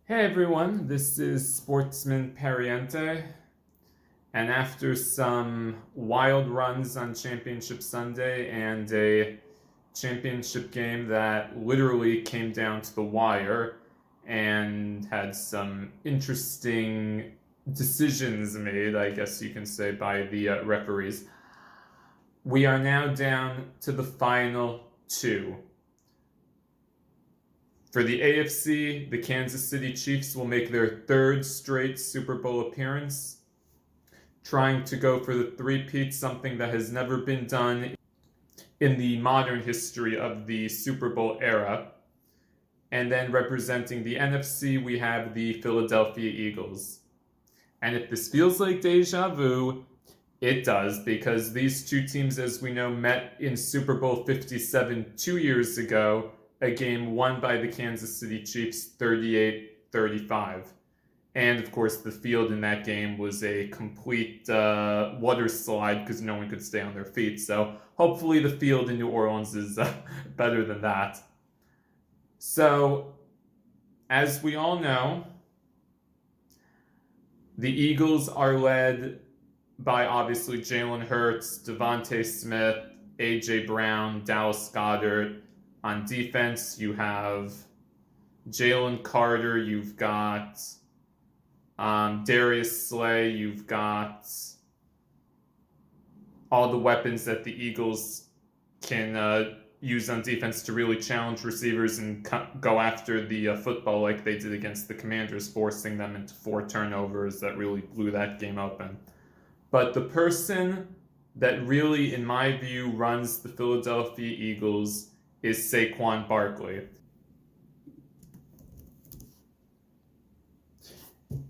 Hey everyone, this is Sportsman Pariente, and after some wild runs on Championship Sunday and a championship game that literally came down to the wire and had some interesting decisions made, I guess you can say, by the referees, we are now down to the final two. For the AFC, the Kansas City Chiefs will make their third straight Super Bowl appearance, trying to go for the three-peat, something that has never been done in the modern history of the Super Bowl era. And then representing the NFC, we have the Philadelphia Eagles. And if this feels like deja vu, it does, because these two teams, as we know, met in Super Bowl 57 2 years ago, a game won by the Kansas City Chiefs 38-35. And of course, the field in that game was a complete water slide because no one could stay on their feet. So hopefully the field in New Orleans is better than that. So, as we all know, the Eagles are led by obviously Jalen Hurts, Devontae Smith, A.J. Brown, Dallas Goedert. On defense, you have Jalen Carter, you've got Darius Slay, you've got all the weapons that the Eagles can use on defense to really challenge receivers and go after the football like they did against the Commanders, forcing them into 4 turnovers that really blew that game open. But the person that really, in my view, runs the Philadelphia Eagles is Saquon Barkley.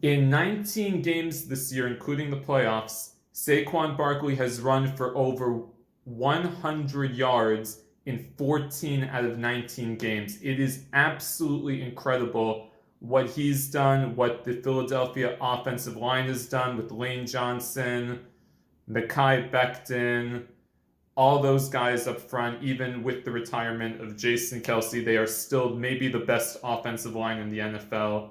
In 19 games this year, including the playoffs, Saquon Barkley has run for over 100 yards in 14 out of 19 games. It is absolutely incredible what he's done, what the Philadelphia offensive line has done with Lane Johnson, Mekhi Becton, all those guys up front. Even with the retirement of Jason Kelce, they are still maybe the best offensive line in the NFL.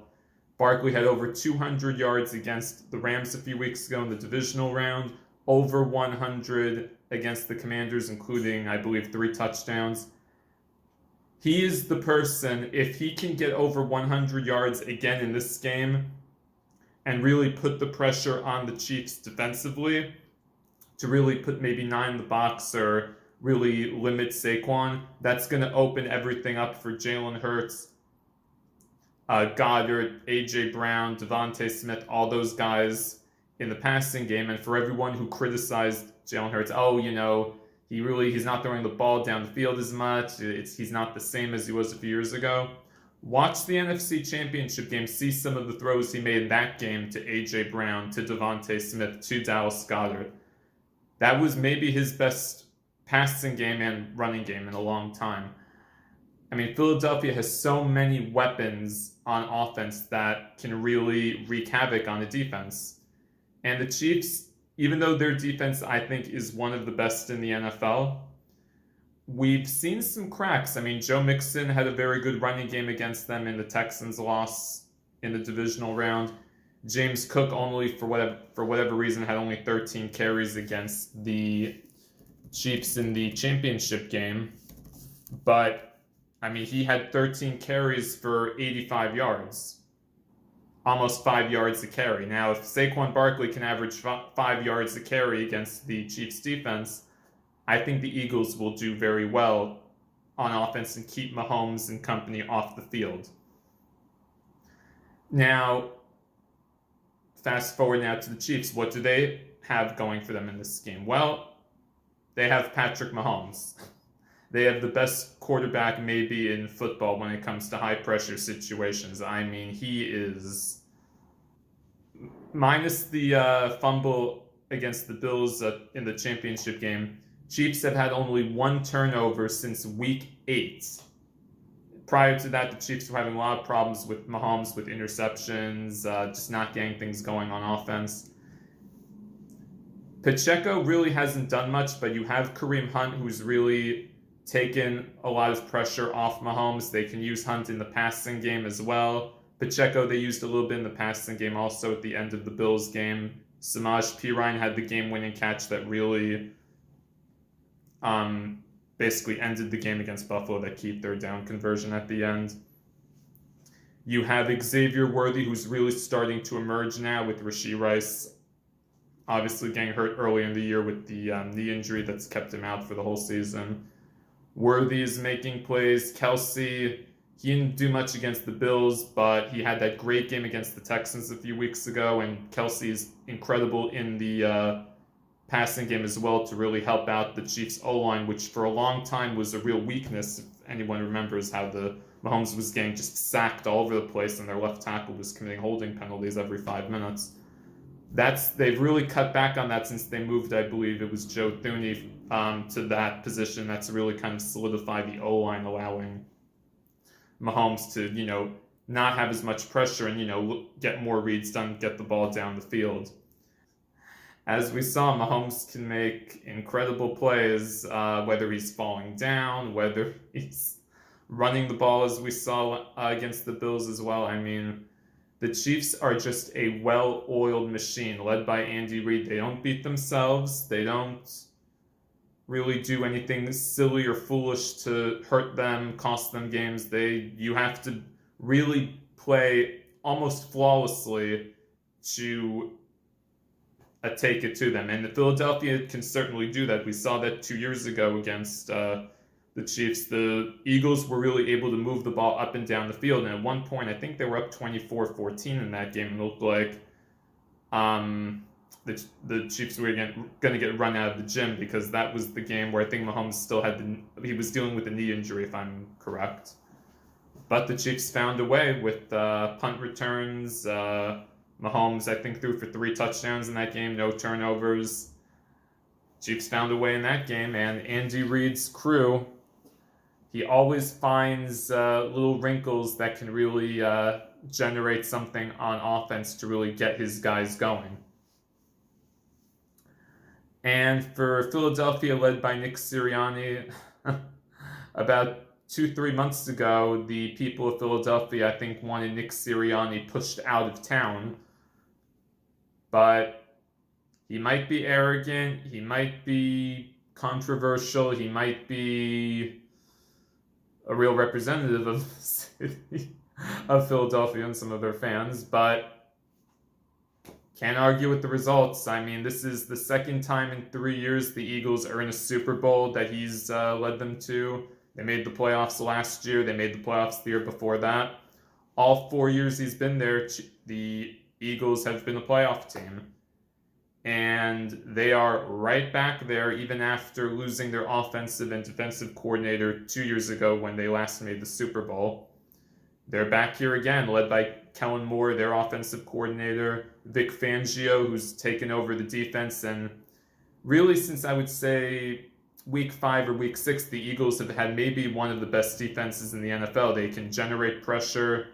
Barkley had over 200 yards against the Rams a few weeks ago in the divisional round, over 100 against the Commanders, including, I believe, 3 touchdowns. He is the person, if he can get over 100 yards again in this game and really put the pressure on the Chiefs defensively, to really put maybe 9 in the box or really limit Saquon, that's going to open everything up for Jalen Hurts, Goddard, A.J. Brown, Devontae Smith, all those guys in the passing game. And for everyone who criticized Jalen Hurts, he's not throwing the ball down the field as much, he's not the same as he was a few years ago. Watch the NFC Championship game, see some of the throws he made in that game to A.J. Brown, to Devontae Smith, to Dallas Goedert. That was maybe his best passing game and running game in a long time. I mean, Philadelphia has so many weapons on offense that can really wreak havoc on the defense. And the Chiefs, even though their defense, I think, is one of the best in the NFL, we've seen some cracks. I mean, Joe Mixon had a very good running game against them in the Texans' loss in the divisional round. James Cook only, for whatever reason, had only 13 carries against the Chiefs in the championship game. But, I mean, he had 13 carries for 85 yards. Almost 5 yards a carry. Now, if Saquon Barkley can average 5 yards a carry against the Chiefs defense, I think the Eagles will do very well on offense and keep Mahomes and company off the field. Now, fast forward now to the Chiefs. What do they have going for them in this game? Well, they have Patrick Mahomes. They have the best quarterback maybe in football when it comes to high-pressure situations. I mean, he is, minus the fumble against the Bills in the championship game, Chiefs have had only 1 turnover since week 8. Prior to that, the Chiefs were having a lot of problems with Mahomes, with interceptions, just not getting things going on offense. Pacheco really hasn't done much, but you have Kareem Hunt, who's really taken a lot of pressure off Mahomes. They can use Hunt in the passing game as well. Pacheco, they used a little bit in the passing game also at the end of the Bills game. Samaj P. Ryan had the game-winning catch that really basically ended the game against Buffalo, that key third down conversion at the end. You have Xavier Worthy, who's really starting to emerge now, with Rashee Rice obviously getting hurt early in the year with the knee injury that's kept him out for the whole season. Worthy is making plays. Kelce, he didn't do much against the Bills, but he had that great game against the Texans a few weeks ago, and Kelce is incredible in the passing game as well to really help out the Chiefs' O-line, which for a long time was a real weakness. If anyone remembers how the Mahomes was getting just sacked all over the place and their left tackle was committing holding penalties every 5 minutes. They've really cut back on that since they moved, I believe it was Joe Thuney, to that position. That's really kind of solidified the O-line, allowing Mahomes to, not have as much pressure and, get more reads done, get the ball down the field. As we saw, Mahomes can make incredible plays, whether he's falling down, whether he's running the ball, as we saw against the Bills as well. I mean, the Chiefs are just a well-oiled machine led by Andy Reid. They don't beat themselves. They don't really do anything silly or foolish to hurt them, cost them games. You have to really play almost flawlessly to take it to them. And the Philadelphia can certainly do that. We saw that 2 years ago against the Chiefs. The Eagles were really able to move the ball up and down the field. And at one point, I think they were up 24-14 in that game. It looked like the Chiefs were going to get run out of the gym, because that was the game where I think Mahomes still he was dealing with a knee injury, if I'm correct. But the Chiefs found a way with punt returns. Mahomes, I think, threw for 3 touchdowns in that game, no turnovers. Chiefs found a way in that game, and Andy Reid's crew, he always finds little wrinkles that can really generate something on offense to really get his guys going. And for Philadelphia, led by Nick Sirianni, about 2-3 months ago, the people of Philadelphia, I think, wanted Nick Sirianni pushed out of town. But he might be arrogant, he might be controversial, he might be a real representative of the city of Philadelphia and some of their fans, but can't argue with the results. I mean, this is the second time in 3 years the Eagles are in a Super Bowl that he's led them to. They made the playoffs last year, they made the playoffs the year before that. All 4 years he's been there, the Eagles have been a playoff team. And they are right back there, even after losing their offensive and defensive coordinator 2 years ago when they last made the Super Bowl. They're back here again, led by Kellen Moore, their offensive coordinator, Vic Fangio, who's taken over the defense. And really, since I would say week 5 or week 6, the Eagles have had maybe one of the best defenses in the NFL. They can generate pressure.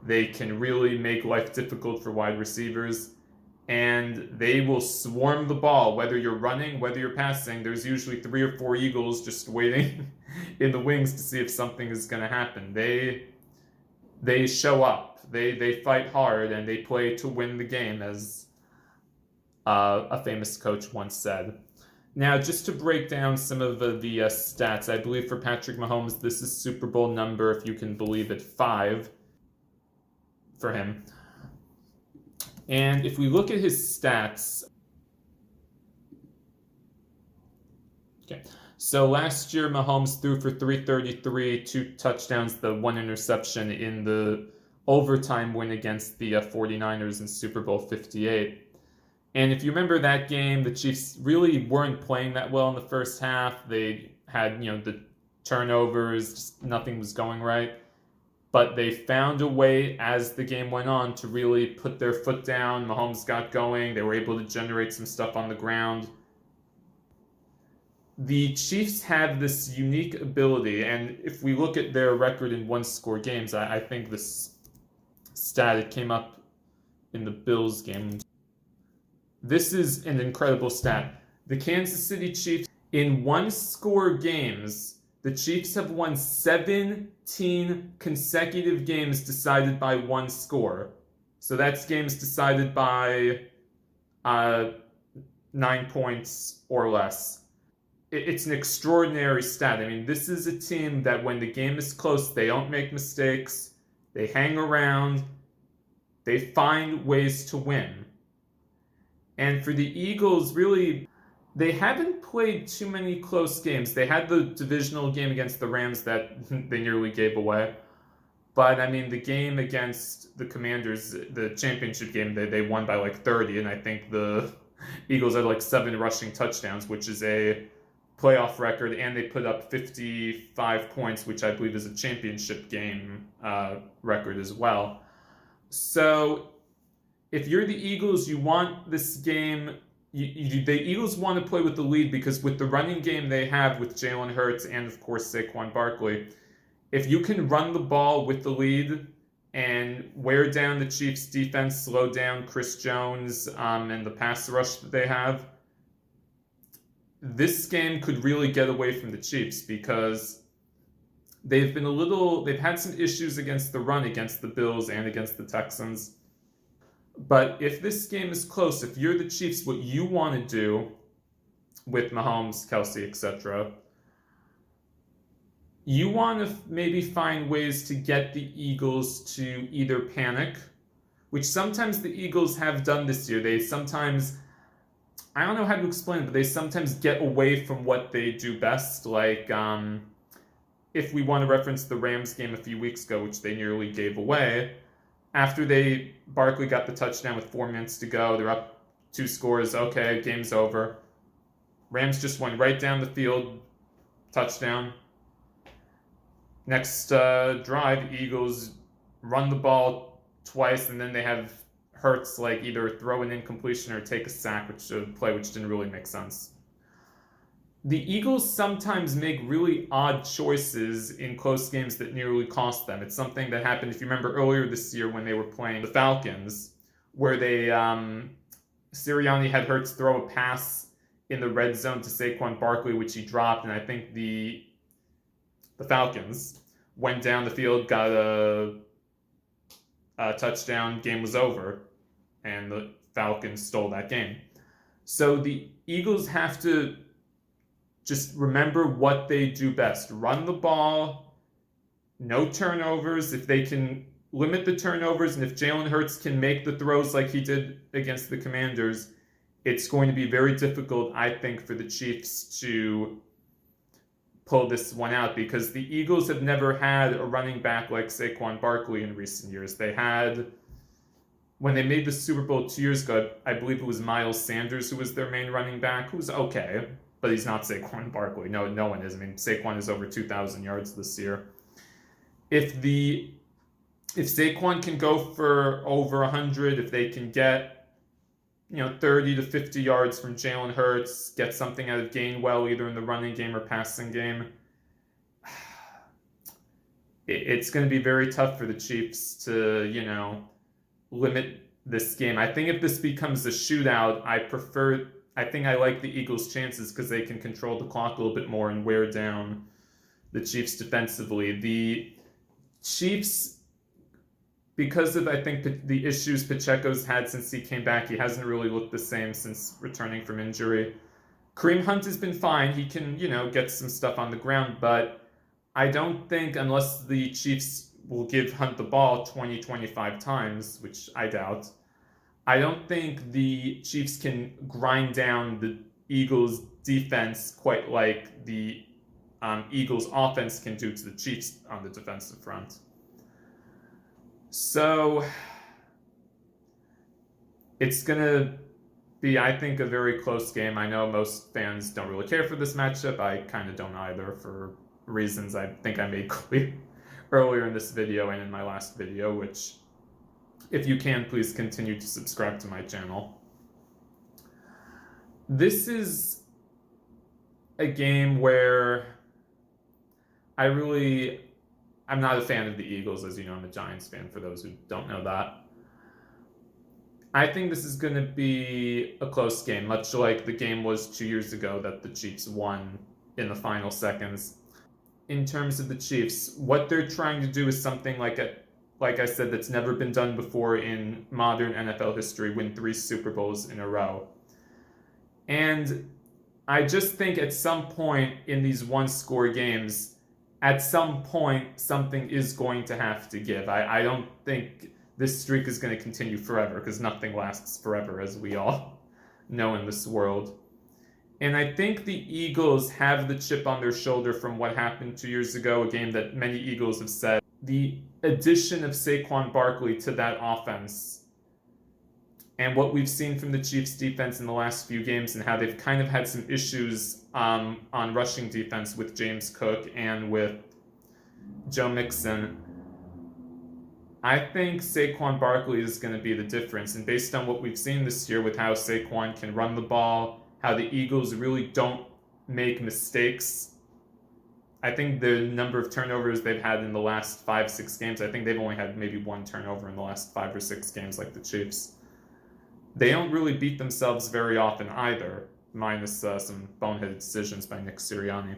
They can really make life difficult for wide receivers. And they will swarm the ball, whether you're running, whether you're passing. There's usually 3 or 4 Eagles just waiting in the wings to see if something is going to happen. They show up. They fight hard, and they play to win the game, as a famous coach once said. Now, just to break down some of the stats, I believe for Patrick Mahomes, this is Super Bowl number, if you can believe it, 5 for him. And if we look at his stats, okay, so last year Mahomes threw for 333, 2 touchdowns, the 1 interception in the overtime win against the 49ers in Super Bowl 58. And if you remember that game, the Chiefs really weren't playing that well in the first half. They had, the turnovers, just nothing was going right. But they found a way as the game went on to really put their foot down. Mahomes got going. They were able to generate some stuff on the ground. The Chiefs have this unique ability, and if we look at their record in one-score games, I think this stat, it came up in the Bills game. This is an incredible stat. The Kansas City Chiefs, in one-score games, The Chiefs have won 17 consecutive games decided by one score. So that's games decided by 9 points or less. It's an extraordinary stat. I mean, this is a team that when the game is close, they don't make mistakes, they hang around, they find ways to win. And for the Eagles, really, they haven't played too many close games. They had the divisional game against the Rams that they nearly gave away. But, I mean, the game against the Commanders, the championship game, they won by like 30. And I think the Eagles had like 7 rushing touchdowns, which is a playoff record. And they put up 55 points, which I believe is a championship game record as well. So if you're the Eagles, you want this game. The Eagles want to play with the lead because with the running game they have with Jalen Hurts and, of course, Saquon Barkley, if you can run the ball with the lead and wear down the Chiefs' defense, slow down Chris Jones and the pass rush that they have, this game could really get away from the Chiefs because they've had some issues against the run against the Bills and against the Texans. But if this game is close, if you're the Chiefs, what you want to do with Mahomes, Kelsey, etc., you want to maybe find ways to get the Eagles to either panic, which sometimes the Eagles have done this year. They sometimes, I don't know how to explain it, but they sometimes get away from what they do best. Like, if we want to reference the Rams game a few weeks ago, which they nearly gave away, after Barkley got the touchdown with 4 minutes to go, they're up 2 scores, okay, game's over. Rams just went right down the field, touchdown. Next drive, Eagles run the ball twice, and then they have Hurts like either throw an incompletion or take a sack, which didn't really make sense. The Eagles sometimes make really odd choices in close games that nearly cost them. It's something that happened, if you remember, earlier this year when they were playing the Falcons, where Sirianni had Hurts throw a pass in the red zone to Saquon Barkley, which he dropped, and I think the Falcons went down the field, got a touchdown, game was over, and the Falcons stole that game. So the Eagles have to just remember what they do best. Run the ball, no turnovers. If they can limit the turnovers, and if Jalen Hurts can make the throws like he did against the Commanders, it's going to be very difficult, I think, for the Chiefs to pull this one out, because the Eagles have never had a running back like Saquon Barkley in recent years. They had, when they made the Super Bowl 2 years ago, I believe it was Miles Sanders who was their main running back, who was okay, but he's not Saquon Barkley. No one is. I mean, Saquon is over 2,000 yards this year. If Saquon can go for over 100, if they can get 30 to 50 yards from Jalen Hurts, get something out of Gainwell either in the running game or passing game, it's going to be very tough for the Chiefs to, limit this game. I think if this becomes a shootout, I think I like the Eagles' chances because they can control the clock a little bit more and wear down the Chiefs defensively. The Chiefs, because of, I think, the issues Pacheco's had since he came back, he hasn't really looked the same since returning from injury. Kareem Hunt has been fine. He can, get some stuff on the ground, but I don't think, unless the Chiefs will give Hunt the ball 20, 25 times, which I doubt, I don't think the Chiefs can grind down the Eagles' defense quite like the Eagles' offense can do to the Chiefs on the defensive front. So it's going to be, I think, a very close game. I know most fans don't really care for this matchup. I kind of don't either, for reasons I think I made clear earlier in this video and in my last video, which, if you can, please continue to subscribe to my channel. This is a game where I'm not a fan of the Eagles. As you know, I'm a Giants fan, for those who don't know that. I think this is going to be a close game, much like the game was 2 years ago that the Chiefs won in the final seconds. in terms of the Chiefs, what they're trying to do is something like I said, that's never been done before in modern NFL history, win 3 Super Bowls in a row. And I just think at some point in these one-score games, at some point, something is going to have to give. I don't think this streak is going to continue forever, because nothing lasts forever, as we all know in this world. And I think the Eagles have the chip on their shoulder from what happened 2 years ago, a game that many Eagles have said. The addition of Saquon Barkley to that offense and what we've seen from the Chiefs defense in the last few games and how they've kind of had some issues on rushing defense with James Cook and with Joe Mixon. I think Saquon Barkley is going to be the difference. And based on what we've seen this year with how Saquon can run the ball, how the Eagles really don't make mistakes, I think the number of turnovers they've had in the last 5-6 games, I think they've only had maybe 1 turnover in the last 5 or 6 games like the Chiefs. They don't really beat themselves very often either, minus some boneheaded decisions by Nick Sirianni.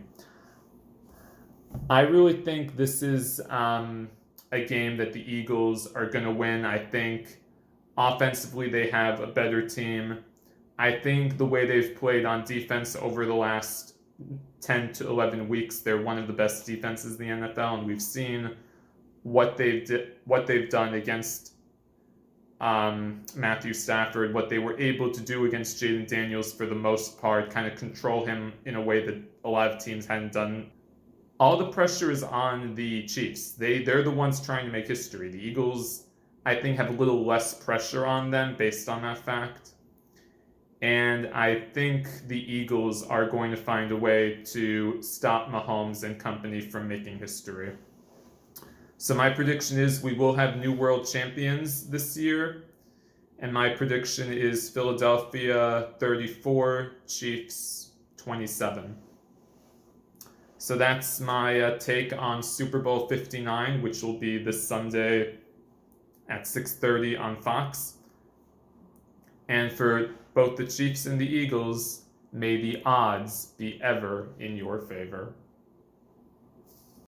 I really think this is a game that the Eagles are going to win. I think offensively they have a better team. I think the way they've played on defense over the last 10 to 11 weeks, they're one of the best defenses in the NFL, and we've seen what they've done against Matthew Stafford, what they were able to do against Jaden Daniels for the most part, kind of control him in a way that a lot of teams hadn't done. All the pressure is on the Chiefs. They're the ones trying to make history. The Eagles, I think, have a little less pressure on them based on that fact. And I think the Eagles are going to find a way to stop Mahomes and company from making history. So my prediction is we will have new world champions this year. And my prediction is Philadelphia 34, Chiefs 27. So that's my take on Super Bowl 59, which will be this Sunday at 6:30 on Fox. And for both the Chiefs and the Eagles, may the odds be ever in your favor.